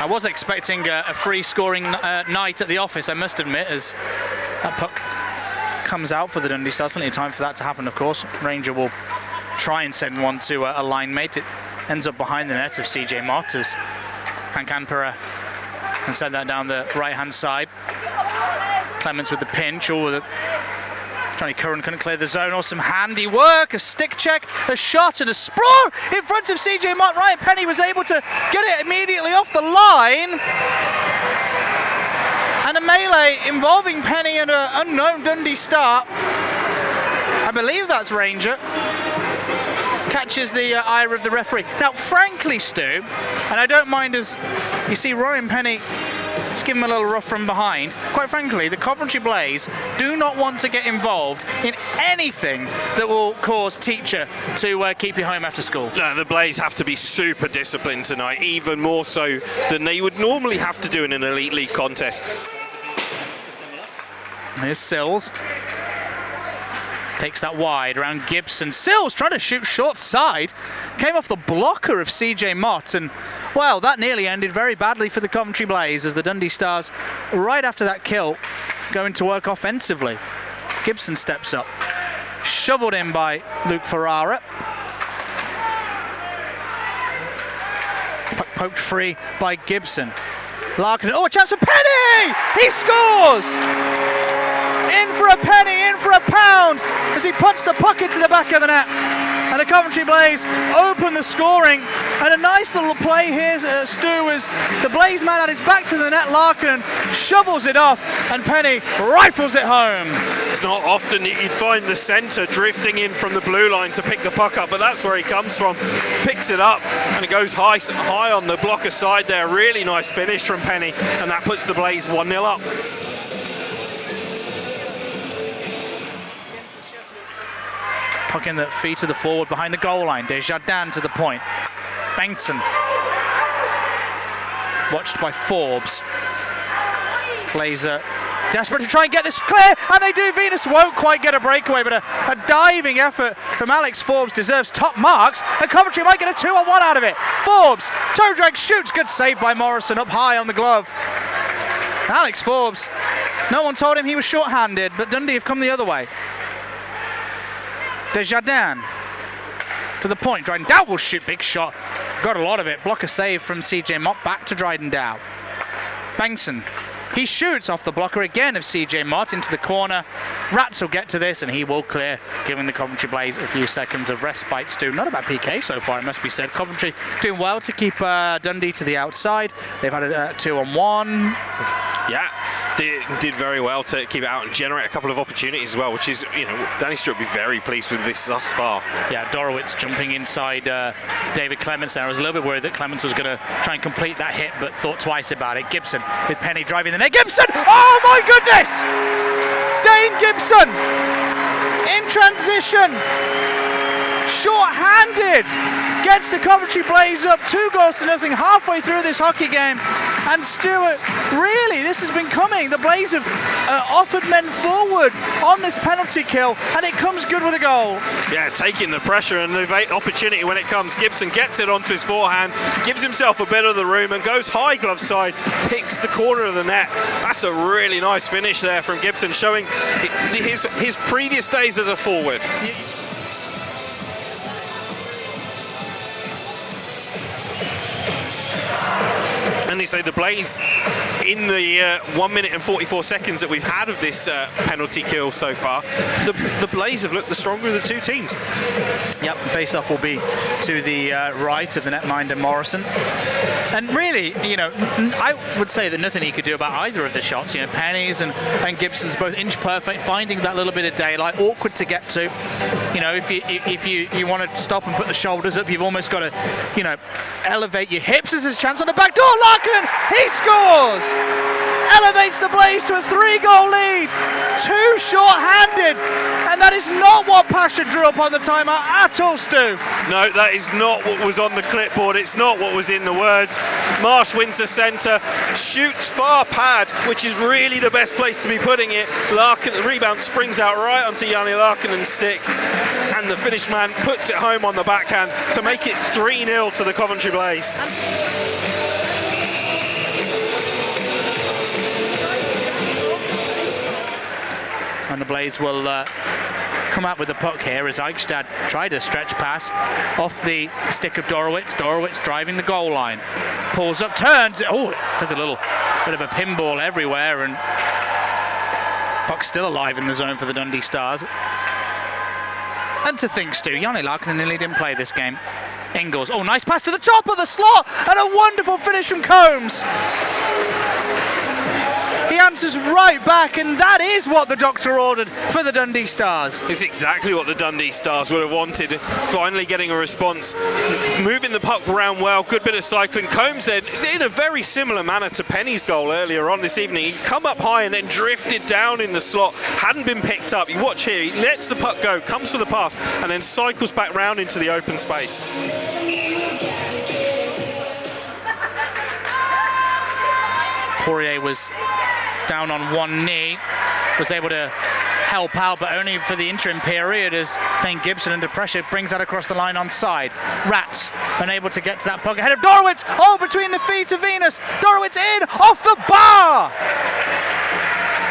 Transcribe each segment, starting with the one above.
I was expecting a free scoring night at the office, I must admit, as that puck comes out for the Dundee Stars. Plenty of time for that to happen, of course. Ranger will try and send one to a line mate. It ends up behind the net of CJ Mott as Kankanpura can send that down the right-hand side. Clements with the pinch. Johnny Curran couldn't clear the zone. Awesome handy work, a stick check, a shot and a sprawl in front of CJ Mott. Ryan Penny was able to get it immediately off the line. And a melee involving Penny and an unknown Dundee star. I believe that's Ranger. Catches the ire of the referee. Now, frankly, Stu, and I don't mind as you see Ryan Penny just give him a little rough from behind. Quite frankly, the Coventry Blaze do not want to get involved in anything that will cause teacher to keep you home after school. No, the Blaze have to be super disciplined tonight, even more so than they would normally have to do in an Elite League contest. Here's Sills. Takes that wide around Gibson. Sills trying to shoot short side. Came off the blocker of CJ Mott, and well, that nearly ended very badly for the Coventry Blaze as the Dundee Stars, right after that kill, going to work offensively. Gibson steps up. Shoveled in by Luke Ferrara. Poked free by Gibson. Larkin. Oh, a chance for Penny! He scores! In for a penny, in for a pound, as he puts the puck into the back of the net. And the Coventry Blaze open the scoring. And a nice little play here, Stu, as the Blaze man had his back to the net. Larkin shovels it off, and Penny rifles it home. It's not often that you'd find the centre drifting in from the blue line to pick the puck up, but that's where he comes from. Picks it up, and it goes high on the blocker side there. Really nice finish from Penny, and that puts the Blaze 1-0 up. Puck in the feet of the forward behind the goal line. Desjardins to the point. Bankson. Watched by Forbes. Blazer desperate to try and get this clear, and they do. Venus won't quite get a breakaway, but a diving effort from Alex Forbes deserves top marks, and Coventry might get a 2-on-1 out of it. Forbes, toe drag, shoots, good save by Morrison up high on the glove. Alex Forbes, no one told him he was short-handed, but Dundee have come the other way. Desjardins to the point. Dryden Dow will shoot, big shot. Got a lot of it. Blocker save from CJ Mott, back to Dryden Dow. Bankson, he shoots off the blocker again of CJ Mott into the corner. Rats will get to this, and he will clear, giving the Coventry Blaze a few seconds of respite. Stu, not a bad PK so far, it must be said. Coventry doing well to keep Dundee to the outside. They've had a 2-on-1. Yeah, did very well to keep it out and generate a couple of opportunities as well, which is, Danny Stewart will be very pleased with this thus far. Yeah, Dorowitz jumping inside David Clements there. I was a little bit worried that Clements was going to try and complete that hit, but thought twice about it. Gibson with Penny driving the net. Gibson! Oh my goodness! Dane Gibson in transition. Short-handed, gets the Coventry Blaze up 2-0 halfway through this hockey game. And Stewart, really, this has been coming. The Blaze have offered men forward on this penalty kill, and it comes good with a goal. Yeah, taking the pressure and the opportunity when it comes. Gibson gets it onto his forehand, gives himself a bit of the room, and goes high glove side, picks the corner of the net. That's a really nice finish there from Gibson, showing his previous days as a forward. And they say the Blaze, in the 1 minute and 44 seconds that we've had of this penalty kill so far, the Blaze have looked the stronger of the two teams. Yep, face-off will be to the right of the netminder Morrison. And really, I would say that nothing he could do about either of the shots. Penny's and Gibson's both inch perfect, finding that little bit of daylight, awkward to get to. If you want to stop and put the shoulders up, you've almost got to, elevate your hips. There's a chance on the back door. Larkin, he scores! Elevates the Blaze to a 3-goal lead. Too short-handed, and that is not what Pasha drew up on the timeout at all, Stu. No, that is not what was on the clipboard. It's not what was in the words. Marsh wins the centre, shoots far pad, which is really the best place to be putting it. Larkin, the rebound springs out right onto Yanni Larkinen's stick, and the Finnish man puts it home on the backhand to make it 3-0 to the Coventry Blaze. And the Blaze will come out with the puck here as Eichstad tried a stretch pass off the stick of Dorowitz. Dorowitz driving the goal line. Pulls up, turns. Oh, it took a little bit of a pinball everywhere, and puck's still alive in the zone for the Dundee Stars. And to think, Stu, Janne Laakkonen nearly didn't play this game. Ingles, oh, nice pass to the top of the slot, and a wonderful finish from Combs. He answers right back, and that is what the doctor ordered for the Dundee Stars. It's exactly what the Dundee Stars would have wanted. Finally getting a response. Moving the puck around well, good bit of cycling. Combs then, in a very similar manner to Penny's goal earlier on this evening, he'd come up high and then drifted down in the slot. Hadn't been picked up. You watch here, he lets the puck go, comes for the pass, and then cycles back round into the open space. Poirier was down on one knee, was able to help out, but only for the interim period as Payne Gibson under pressure brings that across the line onside. Rats unable to get to that puck ahead of Dorowitz. Oh, between the feet of Venus. Dorowitz in, off the bar!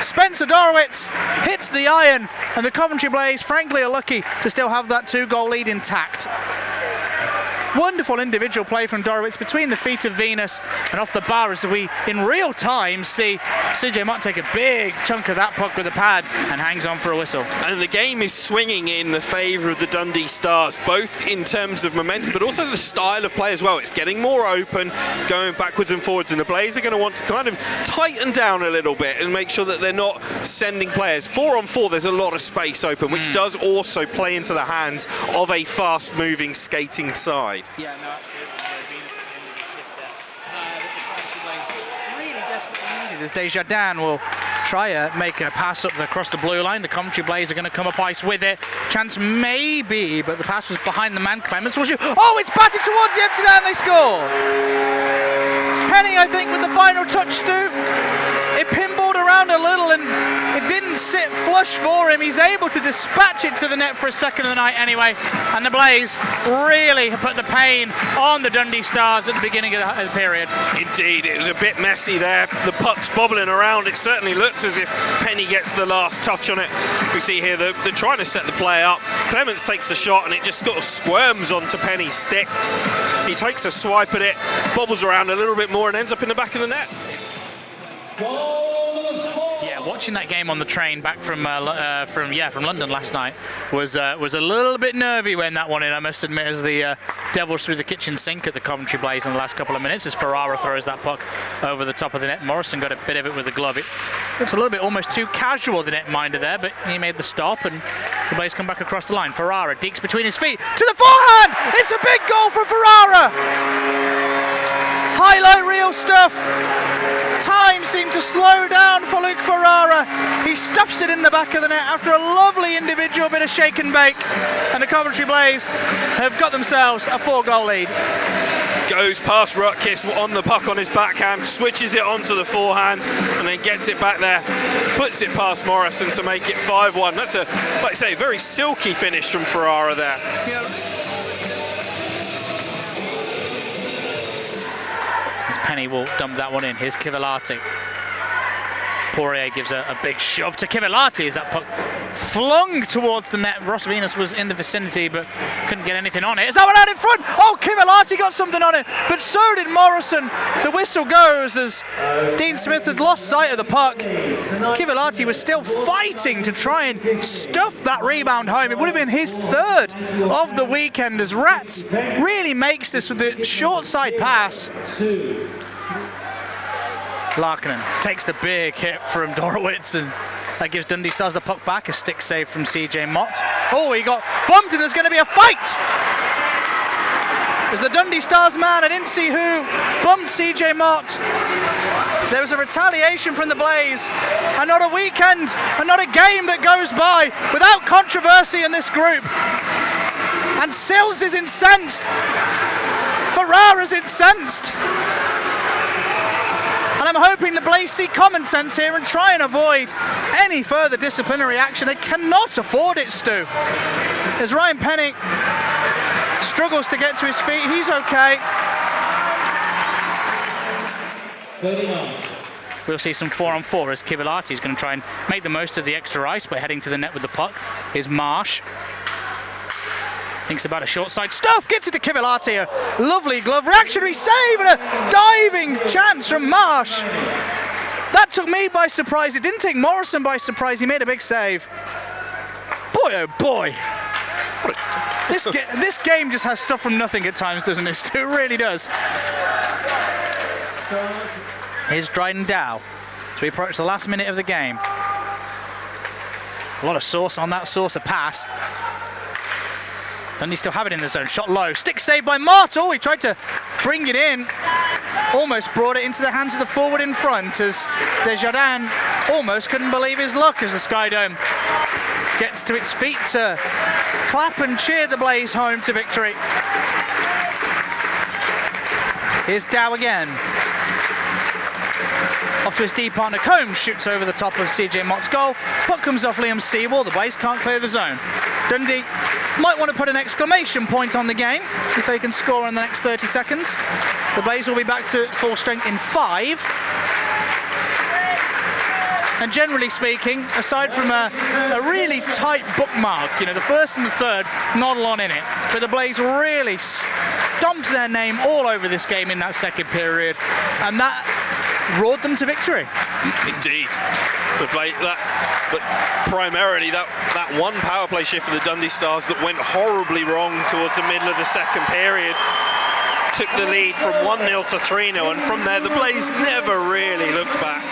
Spencer Dorowitz hits the iron, and the Coventry Blaze, frankly, are lucky to still have that 2-goal lead intact. Wonderful individual play from Dorowitz between the feet of Venus and off the bar as we, in real time, see CJ Mott take a big chunk of that puck with a pad and hangs on for a whistle. And the game is swinging in the favour of the Dundee Stars, both in terms of momentum, but also the style of play as well. It's getting more open, going backwards and forwards, and the Blaze are going to want to kind of tighten down a little bit and make sure that they're not sending players. 4-on-4, there's a lot of space open, which does also play into the hands of a fast-moving, skating side. Yeah, no, absolutely. Venus really desperately needed as Desjardins will try to make a pass up across the blue line. The Coventry Blaze are going to come up ice with it. Chance maybe, but the pass was behind the man. Clements will shoot. Oh, it's batted towards the empty net and they score. Penny, I think, with the final touch, Stu. It pinballed around a little and it didn't sit flush for him. He's able to dispatch it to the net for a second of the night anyway. And the Blaze really have put the pain on the Dundee Stars at the beginning of the period. Indeed, it was a bit messy there. The puck's bobbling around. It certainly looks as if Penny gets the last touch on it. We see here they're trying to set the play up. Clements takes the shot and it just sort of squirms onto Penny's stick. He takes a swipe at it, bobbles around a little bit more and ends up in the back of the net. Yeah, watching that game on the train back from London last night was a little bit nervy when that one in, I must admit, as the Devils threw the kitchen sink at the Coventry Blaze in the last couple of minutes as Ferrara throws that puck over the top of the net. Morrison got a bit of it with the glove. It looks a little bit almost too casual, the netminder there, but he made the stop and the Blaze come back across the line. Ferrara deeks between his feet to the forehand. It's a big goal for Ferrara. Highlight reel stuff. Time seemed to slow down for Luke Ferrara. He stuffs it in the back of the net after a lovely individual bit of shake and bake, and the Coventry Blaze have got themselves a 4-goal lead. Goes past Rutkiss on the puck on his backhand, switches it onto the forehand, and then gets it back there, puts it past Morrison to make it 5-1. That's a, like I say, very silky finish from Ferrara there. As Penny will dump that one in. Here's Kivilati. Poirier gives a big shove to Kivilati as that puck flung towards the net. Ross Venus was in the vicinity but couldn't get anything on it. Is that one out in front? Oh, Kivilati got something on it, but so did Morrison. The whistle goes as Dean Smith had lost sight of the puck. Kivilati was still fighting to try and stuff that rebound home. It would have been his third of the weekend as Rats really makes this with the short side pass. Laakkonen takes the big hit from Dorowitz and that gives Dundee Stars the puck back. A stick save from CJ Mott. Oh, he got bumped and there's going to be a fight! As the Dundee Stars man, I didn't see who, bumped CJ Mott. There was a retaliation from the Blaze. And not a weekend, and not a game that goes by without controversy in this group. And Sills is incensed. Ferrara's incensed. And I'm hoping the Blaze see common sense here and try and avoid any further disciplinary action. They cannot afford it, Stu. As Ryan Penny struggles to get to his feet, he's okay. we'll see some 4-on-4 as Kivilati is going to try and make the most of the extra ice by heading to the net with the puck. Is Marsh. Thinks about a short side stuff, gets it to Kivilati, a lovely glove reactionary save and a diving chance from Marsh. That took me by surprise. It didn't take Morrison by surprise. He made a big save. Boy, oh boy. This game just has stuff from nothing at times, doesn't it? It really does. Here's Dryden Dow as we approach the last minute of the game. A lot of sauce on that saucer pass. Dundee still have it in the zone. Shot low. Stick saved by Martel. He tried to bring it in. Almost brought it into the hands of the forward in front as Desjardins almost couldn't believe his luck as the Sky Dome gets to its feet to clap and cheer the Blaze home to victory. Here's Dow again. Off to his D partner, Combs shoots over the top of CJ Mott's goal. Puck comes off Liam Sewell. The Blaze can't clear the zone. Dundee might want to put an exclamation point on the game if they can score in the next 30 seconds. The Blaze will be back to full strength in 5. And generally speaking, aside from a really tight bookmark, you know, the first and the third, not a lot in it. But the Blaze really stomped their name all over this game in that second period. And that roared them to victory. Indeed. But primarily that one power play shift for the Dundee Stars that went horribly wrong towards the middle of the second period took the lead from 1-0 to 3-0, and from there the Blaze never really looked back.